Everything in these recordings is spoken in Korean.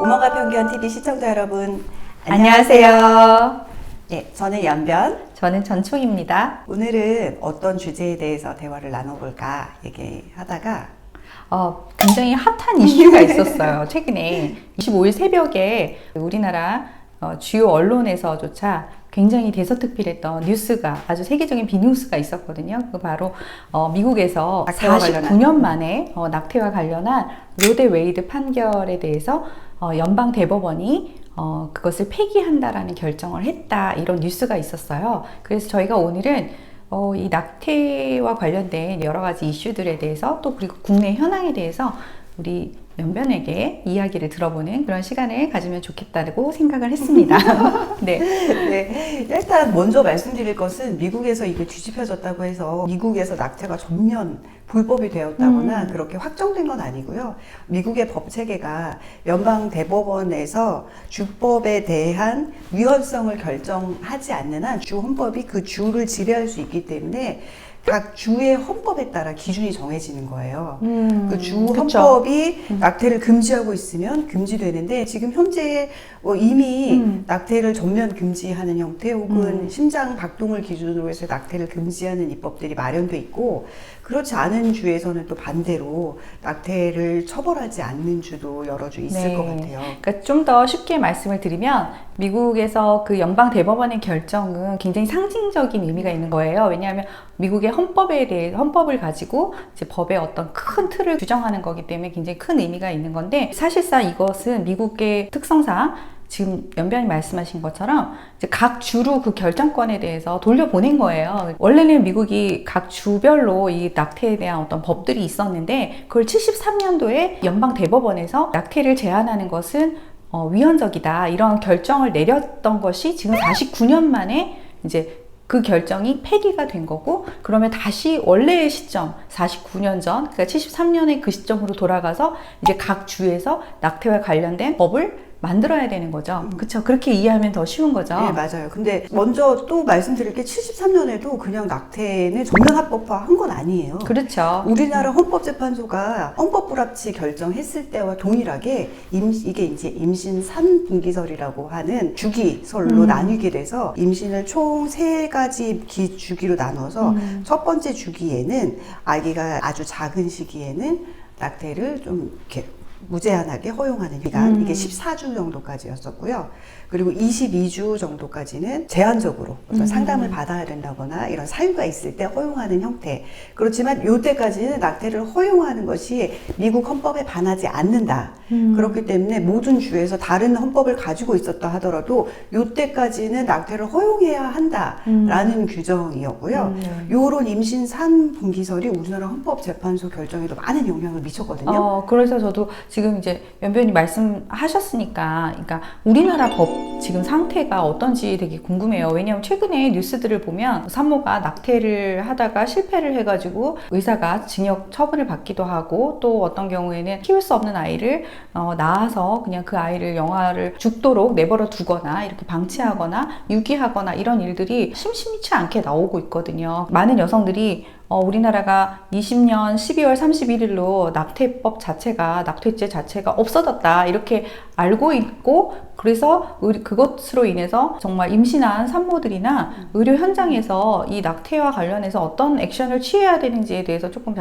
오만과 편견 TV 시청자 여러분, 안녕하세요. 네, 저는 연변. 저는 전총입니다. 오늘은 어떤 주제에 대해서 대화를 나눠볼까 얘기하다가 굉장히 핫한 이슈가 있었어요. 최근에 25일 새벽에 우리나라 주요 언론에서조차 굉장히 대서특필했던 뉴스가, 아주 세계적인 빅뉴스가 있었거든요. 그 바로 미국에서 낙태와 49년 만에 낙태와 관련한 로데 웨이드 판결에 대해서 연방 대법원이 그것을 폐기한다라는 결정을 했다, 이런 뉴스가 있었어요. 그래서 저희가 오늘은 이 낙태와 관련된 여러 가지 이슈들에 대해서, 또 그리고 국내 현황에 대해서 우리 연변에게 이야기를 들어보는 그런 시간을 가지면 좋겠다고 생각을 했습니다. 네. 네, 일단 먼저 말씀드릴 것은 미국에서 이게 뒤집혀졌다고 해서 미국에서 낙태가 전면 불법이 되었다거나 그렇게 확정된 건 아니고요. 미국의 법 체계가 연방 대법원에서 주법에 대한 위헌성을 결정하지 않는 한 주 헌법이 그 주를 지배할 수 있기 때문에 각 주의 헌법에 따라 기준이 정해지는 거예요. 그 주 헌법이 낙태를 금지하고 있으면 금지되는데, 지금 현재 이미 낙태를 전면 금지하는 형태 혹은 심장 박동을 기준으로 해서 낙태를 금지하는 입법들이 마련돼 있고, 그렇지 않은 주에서는 또 반대로 낙태를 처벌하지 않는 주도 여러 주 있을 것 같아요. 그러니까 좀 더 쉽게 말씀을 드리면, 미국에서 그 연방 대법원의 결정은 굉장히 상징적인 의미가 있는 거예요. 왜냐하면 미국의 헌법에 대해 헌법을 가지고 이제 법의 어떤 큰 틀을 규정하는 거기 때문에 굉장히 큰 의미가 있는 건데, 사실상 이것은 미국의 특성상 지금 연변이 말씀하신 것처럼 이제 각 주로 그 결정권에 대해서 돌려보낸 거예요. 원래는 미국이 각 주별로 이 낙태에 대한 어떤 법들이 있었는데, 그걸 73년도에 연방 대법원에서 낙태를 제한하는 것은 위헌적이다, 이런 결정을 내렸던 것이 지금 49년 만에 이제 그 결정이 폐기가 된 거고, 그러면 다시 원래의 시점 49년 전, 그러니까 73년의 그 시점으로 돌아가서 이제 각 주에서 낙태와 관련된 법을 만들어야 되는 거죠. 그렇죠? 그렇게 이해하면 더 쉬운 거죠. 네, 맞아요. 근데 먼저 또 말씀드릴 게, 73년에도 그냥 낙태는 전면 합법화한 건 아니에요. 그렇죠. 우리나라 헌법재판소가 헌법불합치 결정했을 때와 동일하게 이게 이제 임신 3분기설이라고 하는 주기설로 나뉘게 돼서, 임신을 총 3가지 주기로 나눠서 첫 번째 주기에는 아기가 아주 작은 시기에는 낙태를 좀 이렇게 무제한하게 허용하는 기간, 이게 14주 정도까지였었고요. 그리고 22주 정도까지는 제한적으로 어떤 상담을 받아야 된다거나 이런 사유가 있을 때 허용하는 형태. 그렇지만 이때까지는 낙태를 허용하는 것이 미국 헌법에 반하지 않는다. 그렇기 때문에 모든 주에서 다른 헌법을 가지고 있었다 하더라도 이때까지는 낙태를 허용해야 한다라는 규정이었고요. 요런 임신 3분기설이 우리나라 헌법재판소 결정에도 많은 영향을 미쳤거든요. 그래서 저도 지금 이제 연변이 말씀하셨으니까, 그러니까 우리나라 법 지금 상태가 어떤지 되게 궁금해요. 왜냐하면 최근에 뉴스들을 보면 산모가 낙태를 하다가 실패를 해가지고 의사가 징역 처분을 받기도 하고, 또 어떤 경우에는 키울 수 없는 아이를 낳아서 그냥 그 아이를 영아를 죽도록 내버려 두거나 이렇게 방치하거나 유기하거나, 이런 일들이 심심치 않게 나오고 있거든요. 많은 여성들이 우리나라가 20년 12월 31일로 낙태법 자체가, 낙태죄 자체가 없어졌다, 이렇게 알고 있고, 그래서 그것으로 인해서 정말 임신한 산모들이나 의료 현장에서 이 낙태와 관련해서 어떤 액션을 취해야 되는지에 대해서 조금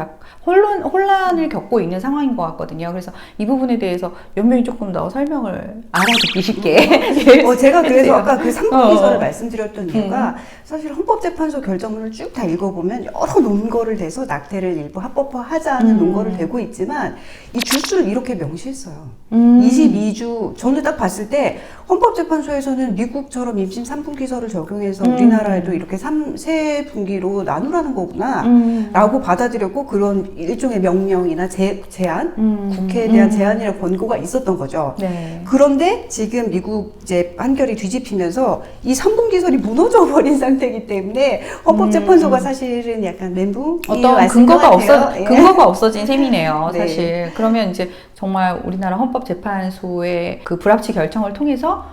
혼란을 겪고 있는 상황인 것 같거든요. 그래서 이 부분에 대해서 연변이 조금 더 설명을 알아듣기 쉽게. 제가 그래서 아까 그 3분기설을 말씀드렸던 이유가, 사실 헌법재판소 결정문을 쭉 다 읽어보면 여러 논거를 대서 낙태를 일부 합법화하자는 논거를 대고 있지만, 이 주수를 이렇게 명시했어요. 22주. 저는 딱 봤을 때 헌법재판소에서는 미국처럼 임신 3분기설을 적용해서 우리나라에도 이렇게 3분기로 나누라는 거구나 라고 받아들였고, 그런 일종의 명령이나 제안, 국회에 대한 제안이나 권고가 있었던 거죠. 네. 그런데 지금 미국 이제 판결이 뒤집히면서 이 3분기설이 무너져 버린 상태이기 때문에 헌법재판소가 사실은 약간 멘붕이 어떤 근거가 없어진 셈이네요, 네. 사실. 그러면 이제 정말 우리나라 헌법재판소의 그 불합치 결정을 통해서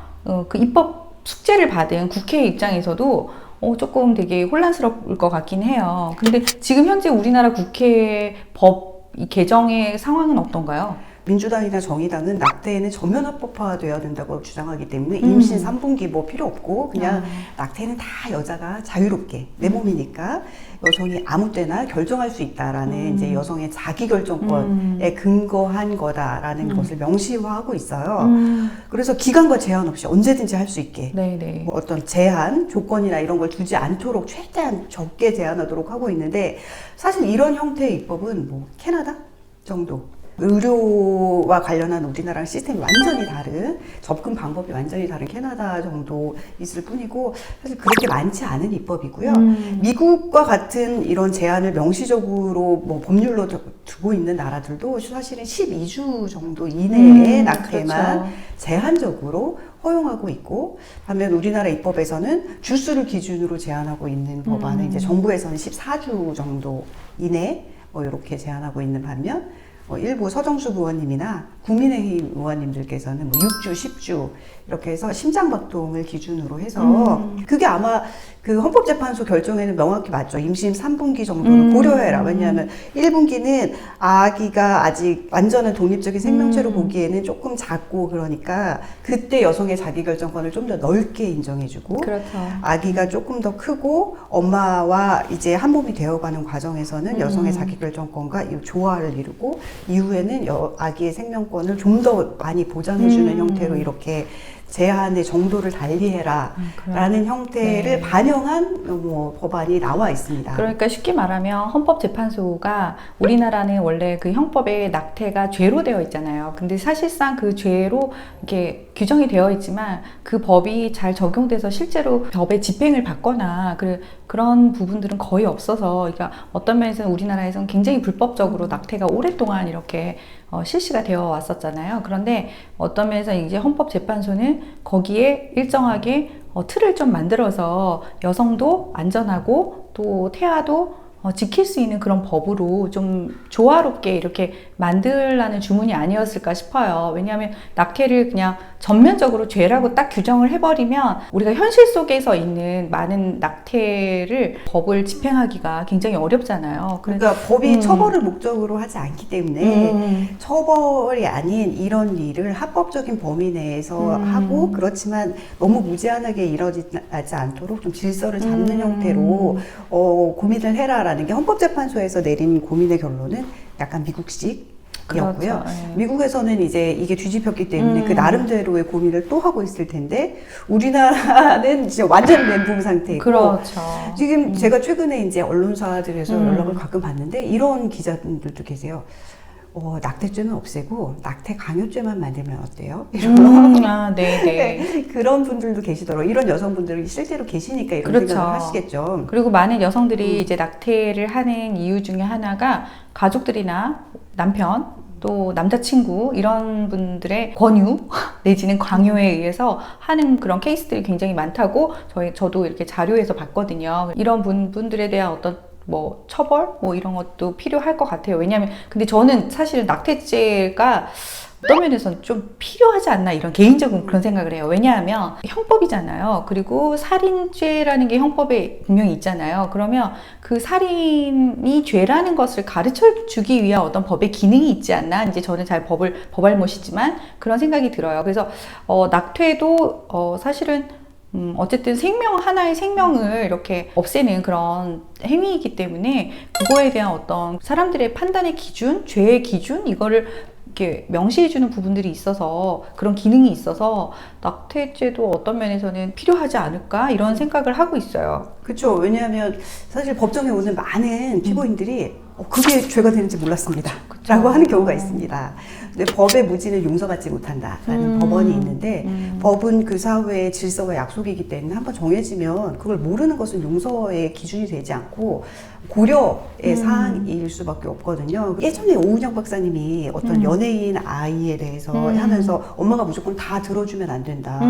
그 입법 숙제를 받은 국회 입장에서도 조금 되게 혼란스러울 것 같긴 해요. 근데 지금 현재 우리나라 국회 법 개정의 상황은 어떤가요? 민주당이나 정의당은 낙태는 전면 합법화되어야 된다고 주장하기 때문에 임신 3분기 뭐 필요 없고 그냥 낙태는 다 여자가 자유롭게 내 몸이니까 여성이 아무 때나 결정할 수 있다라는 이제 여성의 자기결정권에 근거한 거다라는 것을 명시화하고 있어요. 그래서 기간과 제한 없이 언제든지 할 수 있게 네네. 뭐 어떤 제한, 조건이나 이런 걸 두지 않도록 최대한 적게 제한하도록 하고 있는데 사실 이런 형태의 입법은 뭐 캐나다 정도 의료와 관련한 우리나라랑 시스템이 완전히 다른 접근 방법이 완전히 다른 캐나다 정도 있을 뿐이고 사실 그렇게 많지 않은 입법이고요. 미국과 같은 이런 제한을 명시적으로 뭐 법률로 두고 있는 나라들도 사실은 12주 정도 이내의 낙태만 그렇죠. 제한적으로 허용하고 있고 반면 우리나라 입법에서는 주수를 기준으로 제한하고 있는 법안은 이제 정부에서는 14주 정도 이내 뭐 이렇게 제한하고 있는 반면 일부 서정수 의원님이나 국민의힘 의원님들께서는 뭐 6주, 10주 이렇게 해서 심장박동을 기준으로 해서 그게 아마 그 헌법재판소 결정에는 명확히 맞죠. 임신 3분기 정도를 고려해라. 왜냐하면 1분기는 아기가 아직 완전한 독립적인 생명체로 보기에는 조금 작고 그러니까 그때 여성의 자기결정권을 좀 더 넓게 인정해주고 그렇죠. 아기가 조금 더 크고 엄마와 이제 한 몸이 되어가는 과정에서는 여성의 자기결정권과 이 조화를 이루고 이후에는 아기의 생명권을 좀 더 많이 보장해주는 형태로 이렇게 제한의 정도를 달리해라 라는 형태를 네. 반영한 뭐 법안이 나와 있습니다. 그러니까 쉽게 말하면 헌법재판소가 우리나라는 원래 그 형법에 낙태가 죄로 되어 있잖아요. 근데 사실상 그 죄로 이렇게 규정이 되어 있지만 그 법이 잘 적용돼서 실제로 법의 집행을 받거나 그런 부분들은 거의 없어서 그러니까 어떤 면에서는 우리나라에서는 굉장히 불법적으로 낙태가 오랫동안 이렇게 실시가 되어 왔었잖아요. 그런데 어떤 면에서 이제 헌법재판소는 거기에 일정하게 틀을 좀 만들어서 여성도 안전하고 또 태아도 지킬 수 있는 그런 법으로 좀 조화롭게 이렇게 만들라는 주문이 아니었을까 싶어요. 왜냐하면 낙태를 그냥 전면적으로 죄라고 딱 규정을 해버리면 우리가 현실 속에서 있는 많은 낙태를 법을 집행하기가 굉장히 어렵잖아요. 그러니까 법이 처벌을 목적으로 하지 않기 때문에 처벌이 아닌 이런 일을 합법적인 범위 내에서 하고 그렇지만 너무 무제한하게 이뤄지지 않도록 좀 질서를 잡는 형태로 고민을 해라라는 게 헌법재판소에서 내린 고민의 결론은 약간 미국식 이었고요. 그렇죠. 네. 미국에서는 이제 이게 뒤집혔기 때문에 그 나름대로의 고민을 또 하고 있을 텐데 우리나라는 진짜 완전 멘붕 상태이고 그렇죠. 지금 제가 최근에 이제 언론사들에서 연락을 가끔 받는데 이런 기자분들도 계세요. 낙태죄는 없애고 낙태 강요죄만 만들면 어때요? 네네. 네, 그런 분들도 계시더라고요. 이런 여성분들이 실제로 계시니까 이런 그렇죠. 생각을 하시겠죠. 그리고 많은 여성들이 이제 낙태를 하는 이유 중에 하나가 가족들이나 남편 또 남자친구 이런 분들의 권유 내지는 강요에 의해서 하는 그런 케이스들이 굉장히 많다고 저도 이렇게 자료에서 봤거든요. 이런 분들에 대한 어떤 뭐 처벌 뭐 이런 것도 필요할 것 같아요. 왜냐하면 근데 저는 사실 낙태죄가 어떤 면에서는 좀 필요하지 않나 이런 개인적인 그런 생각을 해요. 왜냐하면 형법이잖아요. 그리고 살인죄라는 게 형법에 분명히 있잖아요. 그러면 그 살인이 죄라는 것을 가르쳐 주기 위한 어떤 법의 기능이 있지 않나. 이제 저는 잘 법알못이지만 그런 생각이 들어요. 그래서 낙태도 사실은 어쨌든 하나의 생명을 이렇게 없애는 그런 행위이기 때문에 그거에 대한 어떤 사람들의 판단의 기준, 죄의 기준 이거를 이렇게 명시해주는 부분들이 있어서 그런 기능이 있어서 낙태죄도 어떤 면에서는 필요하지 않을까 이런 생각을 하고 있어요. 그렇죠. 왜냐하면 사실 법정에 오는 많은 피고인들이 그게 죄가 되는지 몰랐습니다. 라고 하는 경우가 있습니다. 근데 법의 무지는 용서받지 못한다라는 법원이 있는데 법은 그 사회의 질서와 약속이기 때문에 한번 정해지면 그걸 모르는 것은 용서의 기준이 되지 않고 고려의 사항일 수밖에 없거든요. 예전에 오은영 박사님이 어떤 연예인 아이에 대해서 하면서 엄마가 무조건 다 들어주면 안 된다.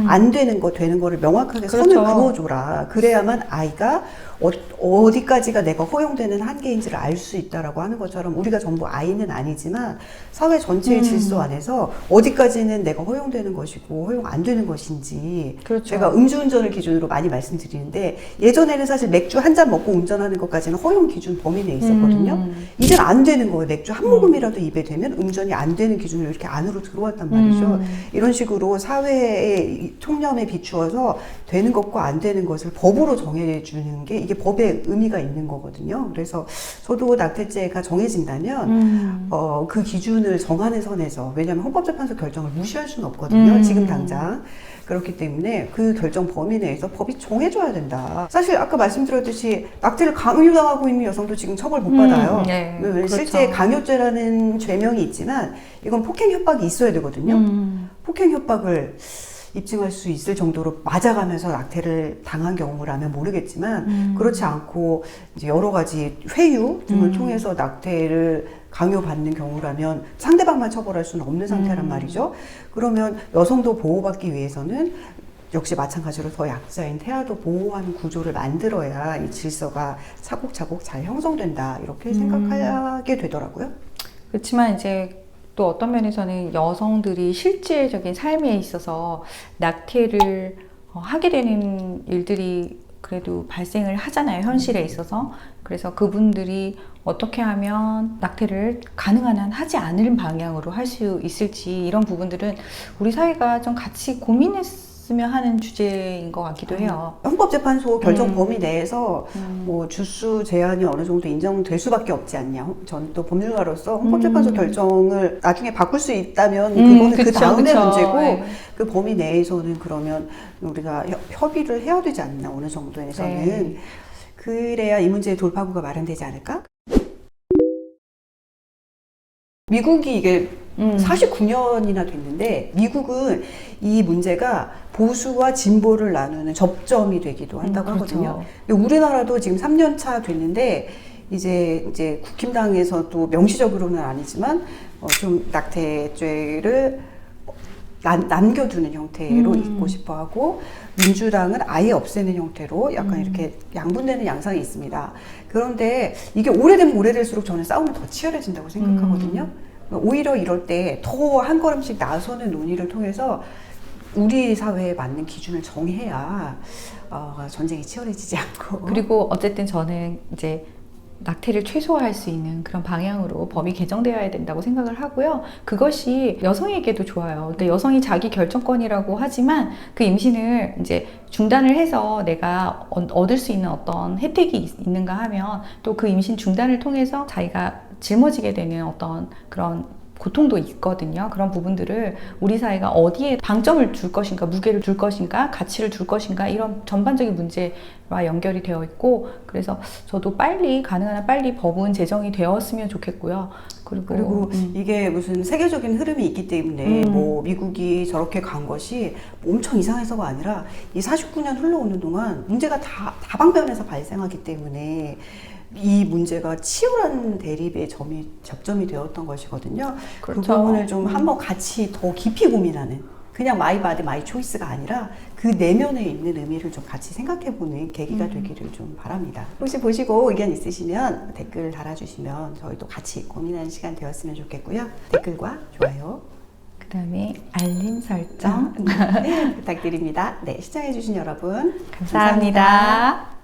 안 되는 거 되는 거를 명확하게 그렇죠. 선을 그어줘라. 그래야만 아이가 어디까지가 내가 허용되는 한계인지를 알 수 있다라고 하는 것처럼 우리가 전부 아이는 아니지만 사회 전체의 질서 안에서 어디까지는 내가 허용되는 것이고 허용 안 되는 것인지 그렇죠. 제가 음주운전을 기준으로 많이 말씀드리는데 예전에는 사실 맥주 한 잔 먹고 운전하는 것까지는 허용 기준 범위 내에 있었거든요. 이제는 안 되는 거예요. 맥주 한 모금이라도 입에 대면 음전이 안 되는 기준으로 이렇게 안으로 들어왔단 말이죠. 이런 식으로 사회의 통념에 비추어서 되는 것과 안 되는 것을 법으로 정해주는 게 이게 법의 의미가 있는 거거든요. 그래서 저도 낙태죄가 정해진다면 그 기준을 정하는 선에서 왜냐하면 헌법재판소 결정을 무시할 수는 없거든요. 지금 당장. 그렇기 때문에 그 결정 범위 내에서 법이 정해줘야 된다. 사실 아까 말씀드렸듯이 낙태를 강요당하고 있는 여성도 지금 처벌 못 받아요. 네, 실제 그렇죠. 강요죄라는 죄명이 있지만 이건 폭행 협박이 있어야 되거든요. 폭행 협박을 입증할 수 있을 정도로 맞아가면서 낙태를 당한 경우라면 모르겠지만 그렇지 않고 이제 여러 가지 회유 등을 통해서 낙태를 강요받는 경우라면 상대방만 처벌할 수는 없는 상태란 말이죠. 그러면 여성도 보호받기 위해서는 역시 마찬가지로 더 약자인 태아도 보호하는 구조를 만들어야 이 질서가 차곡차곡 잘 형성된다 이렇게 생각하게 되더라고요. 그렇지만 이제 또 어떤 면에서는 여성들이 실질적인 삶에 있어서 낙태를 하게 되는 일들이 그래도 발생을 하잖아요. 현실에 있어서. 그래서 그분들이 어떻게 하면 낙태를 가능한 한 하지 않을 방향으로 할 수 있을지 이런 부분들은 우리 사회가 좀 같이 고민했으면 하는 주제인 것 같기도 해요. 헌법재판소 결정 범위 내에서 뭐 주수 제한이 어느 정도 인정될 수밖에 없지 않냐. 저는 또 법률가로서 헌법재판소 결정을 나중에 바꿀 수 있다면 그거는 그 그쵸, 다음의 그쵸. 문제고 네. 그 범위 내에서는 그러면 우리가 협의를 해야 되지 않나 어느 정도에서는 네. 그래야 이 문제의 돌파구가 마련되지 않을까? 미국이 이게 49년이나 됐는데 미국은 이 문제가 보수와 진보를 나누는 접점이 되기도 한다고 하거든요. 그렇죠. 근데 우리나라도 지금 3년 차 됐는데 이제 국힘당에서도 명시적으로는 아니지만 좀 낙태죄를 남겨두는 형태로 있고 싶어하고 민주당은 아예 없애는 형태로 약간 이렇게 양분되는 양상이 있습니다. 그런데 이게 오래되면 오래될수록 저는 싸움이 더 치열해진다고 생각하거든요. 오히려 이럴 때 더 한 걸음씩 나서는 논의를 통해서 우리 사회에 맞는 기준을 정해야 전쟁이 치열해지지 않고 그리고 어쨌든 저는 이제 낙태를 최소화할 수 있는 그런 방향으로 법이 개정되어야 된다고 생각을 하고요. 그것이 여성에게도 좋아요. 근데 여성이 자기 결정권이라고 하지만 그 임신을 이제 중단을 해서 내가 얻을 수 있는 어떤 혜택이 있는가 하면 또 그 임신 중단을 통해서 자기가 짊어지게 되는 어떤 그런 고통도 있거든요. 그런 부분들을 우리 사회가 어디에 방점을 줄 것인가, 무게를 둘 것인가, 가치를 둘 것인가 이런 전반적인 문제와 연결이 되어 있고 그래서 저도 가능한 한 빨리 법은 제정이 되었으면 좋겠고요. 그리고 이게 무슨 세계적인 흐름이 있기 때문에 뭐 미국이 저렇게 간 것이 엄청 이상해서가 아니라 이 49년 흘러오는 동안 문제가 다방면에서 발생하기 때문에 이 문제가 치열한 대립의 접점이 되었던 것이거든요. 그렇죠. 그 부분을 좀 한번 같이 더 깊이 고민하는 그냥 마이 바디 마이 초이스가 아니라 그 내면에 있는 의미를 좀 같이 생각해보는 계기가 되기를 좀 바랍니다. 혹시 보시고 의견 있으시면 댓글 달아주시면 저희도 같이 고민하는 시간 되었으면 좋겠고요. 댓글과 좋아요 그 다음에 알림 설정 부탁드립니다. 네, 시청해주신 여러분 감사합니다.